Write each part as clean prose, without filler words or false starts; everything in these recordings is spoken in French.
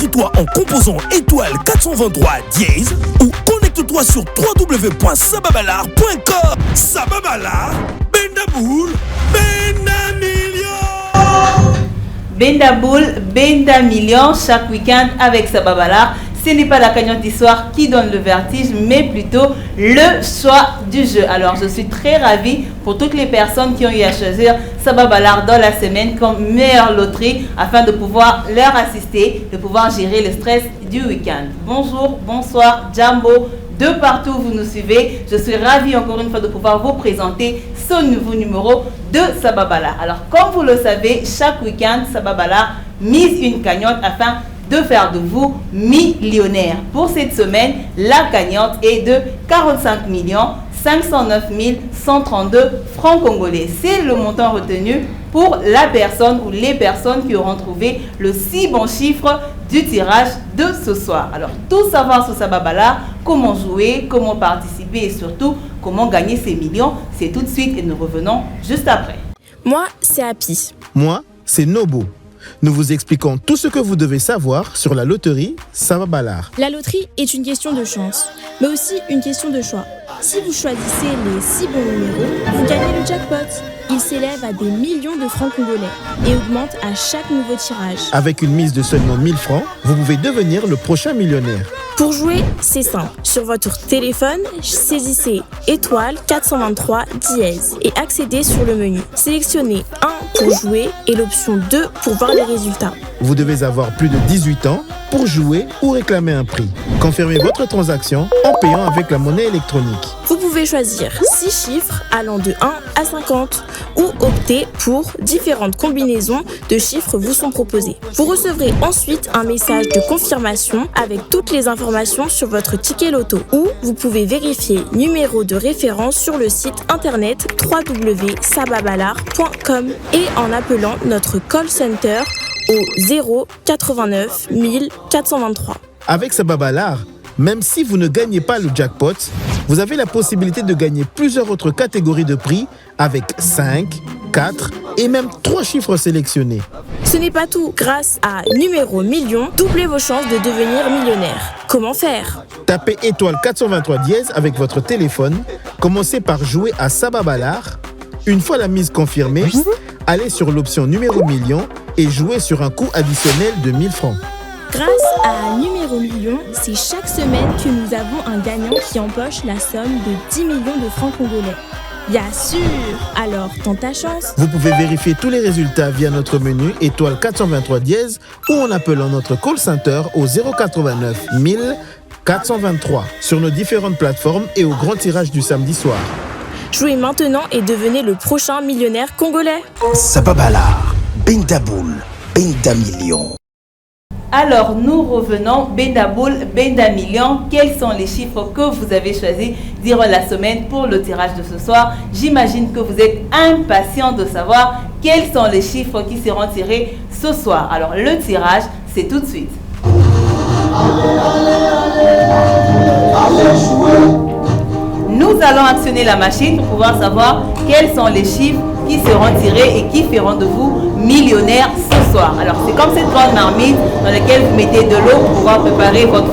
Inscris-toi en composant étoile 423 dièse ou connecte-toi sur www.sababalar.com. Sababalar, Bendaboul, Bendamillion. Bendaboul, Bendamillion, chaque week-end avec Sababalar. Ce n'est pas la cagnotte d'histoire qui donne le vertige, mais plutôt le choix du jeu. Alors, je suis très ravie pour toutes les personnes qui ont eu à choisir Sababalar dans la semaine comme meilleure loterie afin de pouvoir leur assister, de pouvoir gérer le stress du week-end. Bonjour, bonsoir, Jambo. De partout où vous nous suivez, je suis ravie encore une fois de pouvoir vous présenter ce nouveau numéro de Sababalar. Alors, comme vous le savez, chaque week-end, Sababalar mise une cagnotte afin de faire de vous millionnaire. Pour cette semaine, la cagnotte est de 45 509 132 francs congolais. C'est le montant retenu pour la personne ou les personnes qui auront trouvé le si bon chiffre du tirage de ce soir. Alors, tout savoir sur Sababalar, comment jouer, comment participer et surtout comment gagner ces millions, c'est tout de suite et nous revenons juste après. Moi, c'est Happy. Moi, c'est Nobo. Nous vous expliquons tout ce que vous devez savoir sur la loterie Sababalar. La loterie est une question de chance, mais aussi une question de choix. Si vous choisissez les 6 bons numéros, vous gagnez le jackpot. Il s'élève à des millions de francs congolais et augmente à chaque nouveau tirage. Avec une mise de seulement 1000 francs, vous pouvez devenir le prochain millionnaire. Pour jouer, c'est simple. Sur votre téléphone, saisissez étoile 423 dièse et accédez sur le menu. Sélectionnez 1 pour jouer et l'option 2 pour voir les résultats. Vous devez avoir plus de 18 ans pour jouer ou réclamer un prix. Confirmez votre transaction en payant avec la monnaie électronique. Vous pouvez choisir 6 chiffres allant de 1 à 50 ou opter pour différentes combinaisons de chiffres vous sont proposées. Vous recevrez ensuite un message de confirmation avec toutes les informations sur votre ticket loto ou vous pouvez vérifier numéro de référence sur le site internet www.sababalar.com et en appelant notre call center au 0 89 423. Avec Sababalar, même si vous ne gagnez pas le jackpot, vous avez la possibilité de gagner plusieurs autres catégories de prix avec 5, 4 et même 3 chiffres sélectionnés. Ce n'est pas tout. Grâce à Numéro Million, doublez vos chances de devenir millionnaire. Comment faire ? Tapez étoile 423 dièse avec votre téléphone, commencez par jouer à Sababalar. Une fois la mise confirmée, allez sur l'option Numéro Million et jouez sur un coût additionnel de 1000 francs. Grâce à Numéro Million, c'est chaque semaine que nous avons un gagnant qui empoche la somme de 10 millions de francs congolais. Bien sûr! Alors, tente ta chance. Vous pouvez vérifier tous les résultats via notre menu étoile 423 dièse ou en appelant notre call center au 089 423 sur nos différentes plateformes et au grand tirage du samedi soir. Jouez maintenant et devenez le prochain millionnaire congolais. Sababalar, Bendaboul, Bendamillion. Alors, nous revenons, Bendaboul, Bendamillion. Quels sont les chiffres que vous avez choisis durant la semaine pour le tirage de ce soir? J'imagine que vous êtes impatient de savoir quels sont les chiffres qui seront tirés ce soir. Alors, le tirage, c'est tout de suite. Nous allons actionner la machine pour pouvoir savoir quels sont les chiffres qui seront tirés et qui feront de vous millionnaire ce soir. Alors, c'est comme cette grande marmite dans laquelle vous mettez de l'eau pour pouvoir préparer votre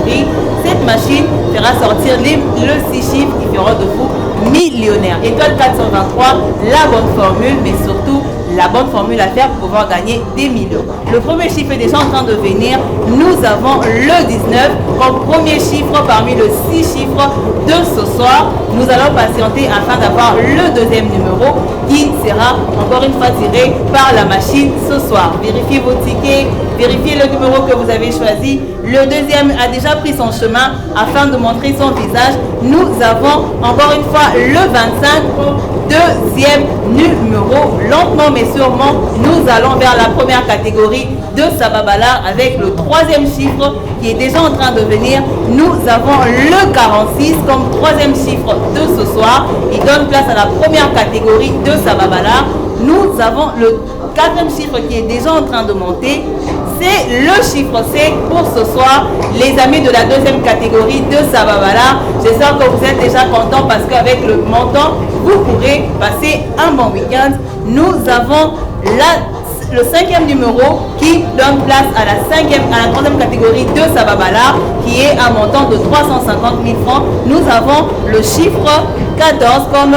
riz. Cette machine fera sortir le 6 chiffres qui feront de vous millionnaire. Étoile 423, la bonne formule, mais surtout la bonne formule à faire pour pouvoir gagner des millions. Le premier chiffre est déjà en train de venir. Nous avons le 19 comme premier chiffre parmi les 6 chiffres de ce soir. Nous allons patienter afin d'avoir le deuxième numéro qui sera encore une fois tiré par la machine ce soir. Vérifiez vos tickets, vérifiez le numéro que vous avez choisi. Le deuxième a déjà pris son chemin afin de montrer son visage. Nous avons encore une fois le 25, deuxième numéro. Lentement mais sûrement, nous allons vers la première catégorie de Sababalar avec le troisième chiffre qui est déjà en train de venir. Nous avons le 46 comme troisième chiffre de ce soir. Il donne place à la première catégorie de Sababalar. Nous avons le quatrième chiffre qui est déjà en train de monter. C'est le chiffre C pour ce soir, les amis de la deuxième catégorie de Sababalar. J'espère que vous êtes déjà contents parce qu'avec le montant, vous pourrez passer un bon week-end. Nous avons le 5e numéro qui donne place à la 3e catégorie de Sababala qui est un montant de 350 000 francs. Nous avons le chiffre 14 comme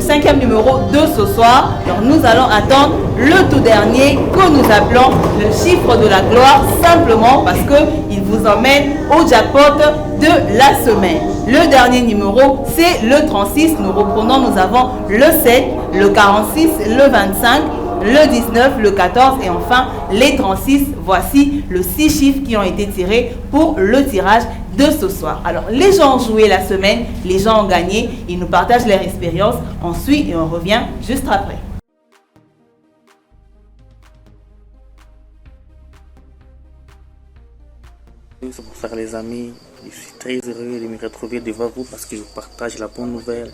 5e numéro de ce soir. Alors nous allons attendre le tout dernier que nous appelons le chiffre de la gloire, simplement parce qu'il vous emmène au jackpot de la semaine. Le dernier numéro, c'est le 36. Nous reprenons, nous avons le 7, le 46, le 25, le 19, le 14 et enfin les 36. Voici les 6 chiffres qui ont été tirés pour le tirage de ce soir. Alors, les gens ont joué la semaine, les gens ont gagné, ils nous partagent leur expérience. On suit et on revient juste après. Bonsoir les amis, je suis très heureux de me retrouver devant vous parce que je partage la bonne nouvelle.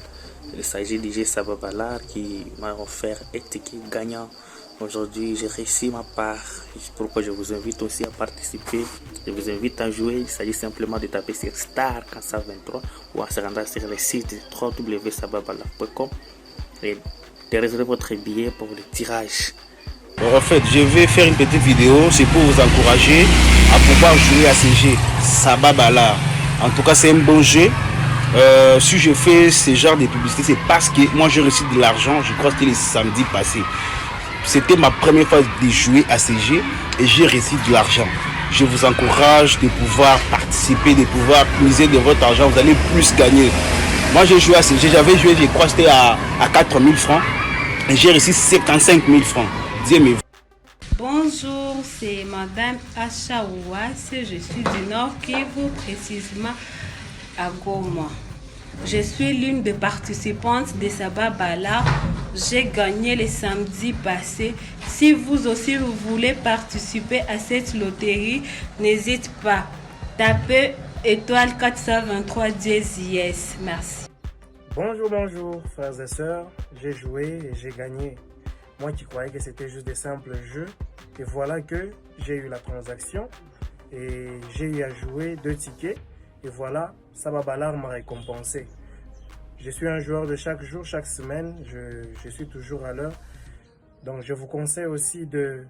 Il s'agit du DJ Sababala qui m'a offert un ticket gagnant. Aujourd'hui, j'ai réussi ma part. C'est pourquoi je vous invite aussi à participer. Je vous invite à jouer. Il s'agit simplement de taper sur Star 423 ou à se rendre sur le site www.sababala.com et de réserver votre billet pour le tirage. En fait, je vais faire une petite vidéo, c'est pour vous encourager à pouvoir jouer à ce jeu Sababala. En tout cas, c'est un bon jeu. Si je fais ce genre de publicité, c'est parce que moi j'ai reçu de l'argent, je crois que c'était le samedi passé. C'était ma première fois de jouer à ce jeu et j'ai reçu de l'argent. Je vous encourage de pouvoir participer, de pouvoir miser de votre argent, vous allez plus gagner. Moi j'ai joué à ce jeu, j'avais joué, je crois que c'était à 4 000 francs et j'ai reçu 55 000 francs. Bonjour, c'est Madame Acha Ouass, je suis du Nord Kivu, précisément à Goma. Je suis l'une des participantes de Sababala. J'ai gagné le samedi passé. Si vous aussi vous voulez participer à cette loterie, n'hésitez pas. Tapez étoile 423 dièse yes. Merci. Bonjour, frères et sœurs. J'ai joué et j'ai gagné. Moi qui croyais que c'était juste des simples jeux, et voilà que j'ai eu la transaction et j'ai eu à jouer 2 tickets et voilà, Sababala m'a récompensé. Je suis un joueur de chaque jour, chaque semaine, je suis toujours à l'heure. Donc je vous conseille aussi de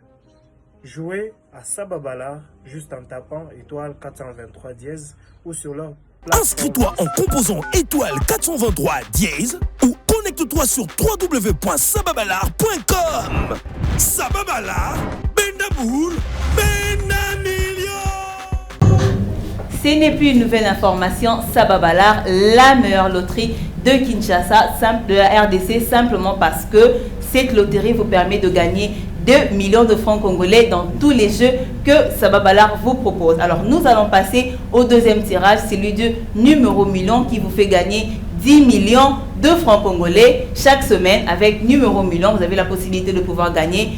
jouer à Sababala juste en tapant étoile 423 dièse ou sur leur plateforme. Inscris-toi en composant étoile 423 dièse ou connecte-toi sur www.sababalar.com. Sababala, Bendaboul, Benamilio. Ce n'est plus une nouvelle information. Sababala, la meilleure loterie de Kinshasa, de la RDC, simplement parce que cette loterie vous permet de gagner 2 millions de francs congolais dans tous les jeux que Sababala vous propose. Alors nous allons passer au deuxième tirage, celui du numéro million qui vous fait gagner 10 millions de francs congolais chaque semaine. Avec numéro million, vous avez la possibilité de pouvoir gagner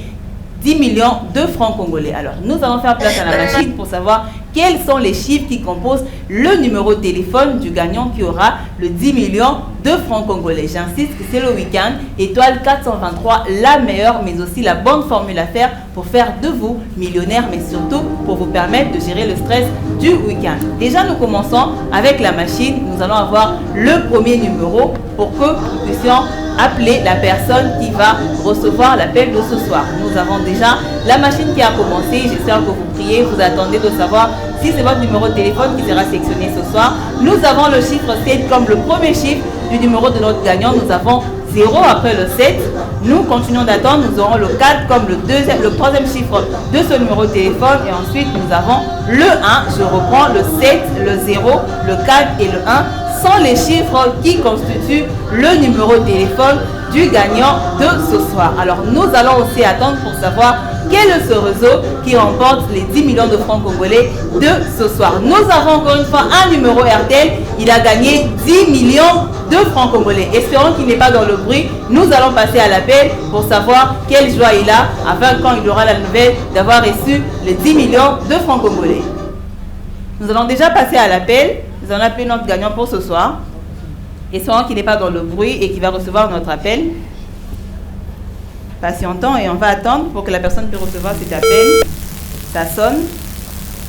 10 millions de francs congolais. Alors nous allons faire place à la machine pour savoir quels sont les chiffres qui composent le numéro de téléphone du gagnant qui aura le 10 millions de francs congolais. J'insiste que c'est le week-end, étoile 423, la meilleure mais aussi la bonne formule à faire pour faire de vous millionnaire, mais surtout pour vous permettre de gérer le stress du week-end. Déjà nous commençons avec la machine. Nous allons avoir le premier numéro pour que nous puissions appeler la personne qui va recevoir l'appel de ce soir. Nous avons déjà la machine qui a commencé. J'espère que vous priez, vous attendez de savoir si c'est votre numéro de téléphone qui sera sélectionné ce soir. Nous avons le chiffre 7 comme le premier chiffre du numéro de notre gagnant. Nous avons 0 après le 7. Nous continuons d'attendre. Nous aurons le 4 comme le troisième chiffre de ce numéro de téléphone. Et ensuite, nous avons le 1. Je reprends le 7, le 0, le 4 et le 1. Sont les chiffres qui constituent le numéro de téléphone du gagnant de ce soir. Alors nous allons aussi attendre pour savoir quel est ce réseau qui remporte les 10 millions de francs congolais de ce soir. Nous avons encore une fois un numéro RTL. Il a gagné 10 millions de francs congolais. Espérons qu'il n'est pas dans le bruit. Nous allons passer à l'appel pour savoir quelle joie il a afin quand il aura la nouvelle d'avoir reçu les 10 millions de francs congolais. Nous allons déjà passer à l'appel. Nous allons appeler notre gagnant pour ce soir. Espérons qu'il n'est pas dans le bruit et qu'il va recevoir notre appel. Patientons et on va attendre pour que la personne puisse recevoir cet appel. Ça sonne.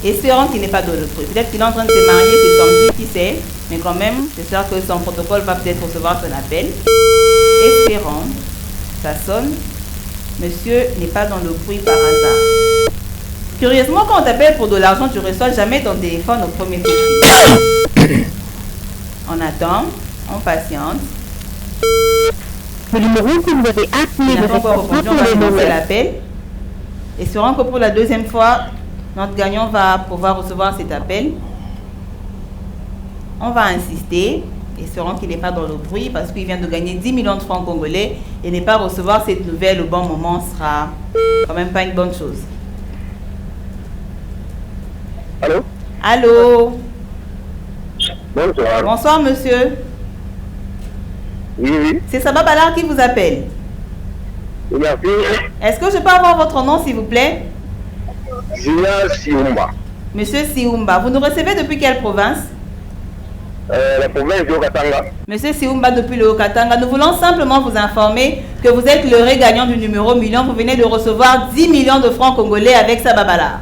Espérons qu'il n'est pas dans le bruit. Peut-être qu'il est en train de se marier, c'est samedi, qui sait. Mais quand même, j'espère que son protocole va peut-être recevoir son appel. Espérons. Ça sonne. monsieur n'est pas dans le bruit par hasard. Curieusement, quand on t'appelle pour de l'argent, tu reçois jamais ton téléphone au premier coup de fil. On attend, on patiente. Le numéro que vous avez appelé Il n'a pas encore répondu, on va lancer l'appel. Espérons que pour la deuxième fois, notre gagnant va pouvoir recevoir cet appel. On va insister. Espérons qu'il n'est pas dans le bruit parce qu'il vient de gagner 10 millions de francs congolais et ne pas recevoir cette nouvelle au bon moment sera quand même pas une bonne chose. Allô? Allô? Bonsoir. Bonsoir, monsieur. Oui, oui. C'est Saba Balar qui vous appelle. Merci. Est-ce que je peux avoir votre nom, s'il vous plaît? Julien Siumba. Monsieur Siumba, vous nous recevez depuis quelle province? La province du Haut-Katanga. Monsieur Siumba, depuis le Haut-Katanga, nous voulons simplement vous informer que vous êtes le ré gagnant du numéro million. Vous venez de recevoir 10 millions de francs congolais avec Saba Balar.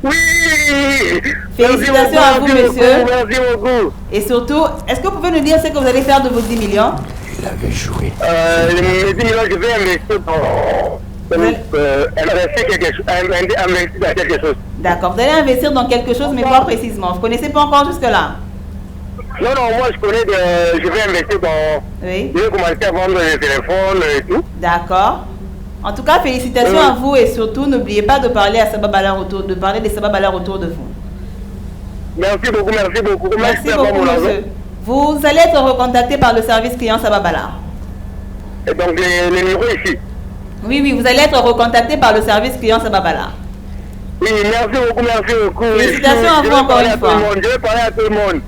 Oui! Félicitations à vous, monsieur. Merci beaucoup. Et surtout, est-ce que vous pouvez nous dire ce que vous allez faire de vos 10 millions? Il avait joué. Les 10 millions, je vais investir dans... investir dans quelque chose. D'accord, vous allez investir dans quelque chose, mais quoi précisément? Vous ne connaissez pas encore jusque-là? Non, moi je connais, je vais investir dans... Oui. Je vais commencer à vendre des téléphones et tout. D'accord. En tout cas, félicitations à vous et surtout, n'oubliez pas de parler à Saba Balar de parler des Saba Balar autour de vous. Merci beaucoup, merci beaucoup. Merci beaucoup, monsieur. Vous allez être recontacté par le service client Saba Balar. Et donc, les numéros ici? Oui, vous allez être recontacté par le service client Saba Balar. Oui, merci beaucoup. Félicitations à vous encore une fois. Je vais parler à tout le monde.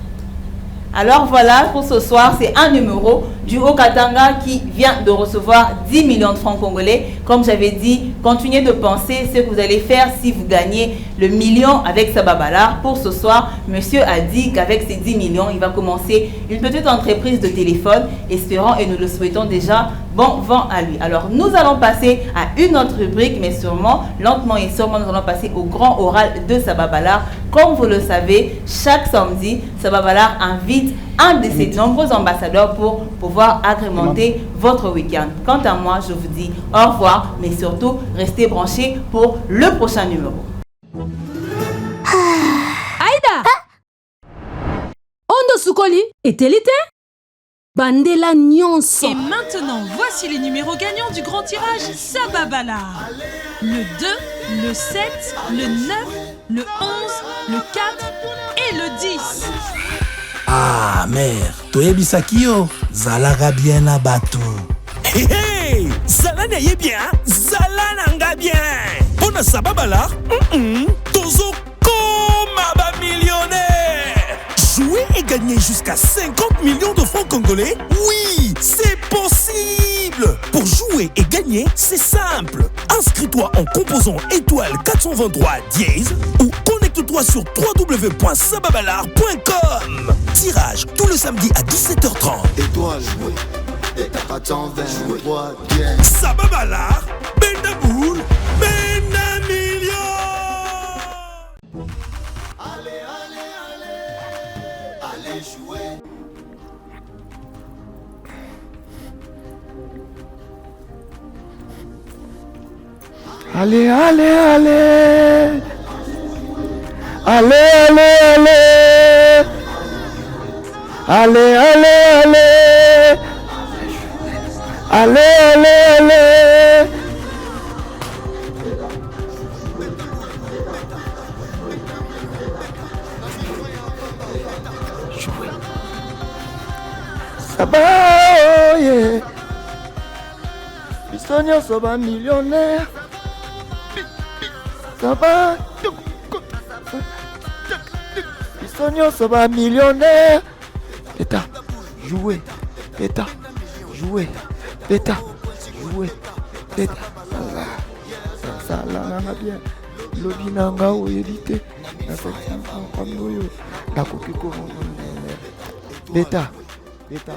Alors voilà, pour ce soir, c'est un numéro du Haut-Katanga qui vient de recevoir 10 millions de francs congolais. Comme j'avais dit, continuez de penser ce que vous allez faire si vous gagnez le million avec Saba Balar. Pour ce soir, monsieur a dit qu'avec ces 10 millions, il va commencer une petite entreprise de téléphone. Espérons et nous le souhaitons déjà, bon vent à lui. Alors nous allons passer à une autre rubrique, mais sûrement, lentement et sûrement, nous allons passer au grand oral de Saba Balar. Comme vous le savez, chaque samedi, Saba Balar invite un de ses nombreux ambassadeurs pour pouvoir agrémenter votre week-end. Quant à moi, je vous dis au revoir, mais surtout, restez branchés pour le prochain numéro. Aïda! Ondo Sukoli et Telite? Bandela Nyonso. Et maintenant, voici les numéros gagnants du grand tirage Saba Balar. Le 2, le 7, le 9, le 11, le 4 et le 10. Ah, mère, toyebisaki yo, zalaka bien na bato. Hey, zala na ye bien, zala nanga bien. Pona Saba Balar, tozo koma ba millionnaire. Jouer et gagner jusqu'à 50 millions de francs congolais? Oui, c'est possible. Pour jouer et gagner, c'est simple. Inscris-toi en composant étoile 423 dièse ou connecte-toi sur www.sababalar.com. Tirage tout le samedi à 17h30. Étoile jouée, 423 dièse. Saba Balar, Benda Boule, Benda Million. Allez jouer. Allez. Saba, oh yeah. Bisogno soba millionnaire. Saba. Bisogno soba millionnaire. Beta, jouer. Beta, jouer. Beta, jouer. Beta. Ça là bien. Lobi nanga ou éviter. Na section comme nous. Na kokiko. Beta. Beta.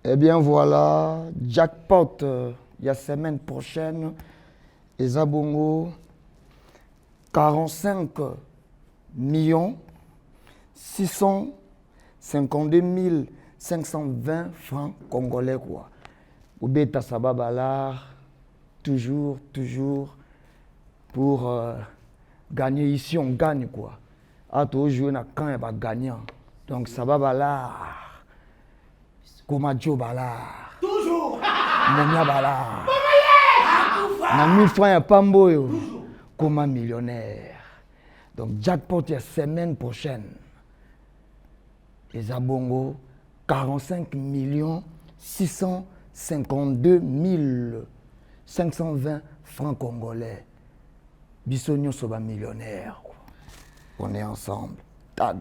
Eh bien voilà, jackpot, il y a semaine prochaine, et Zabongo, 45 652 520 francs congolais, quoi. Ou bêta Sababalar, toujours, pour gagner ici, on gagne, quoi. À toi, jouer na quand il va gagnant. Donc Sababalar, Komadjo Balar, toujours, Momia Balar, na 1000 francs à Pamboyo, Koma millionnaire. Donc jackpot, il y a semaine prochaine. Et Zabongo, 45 652 520 francs congolais. Bissonio Soba millionnaire. On est ensemble. Tag.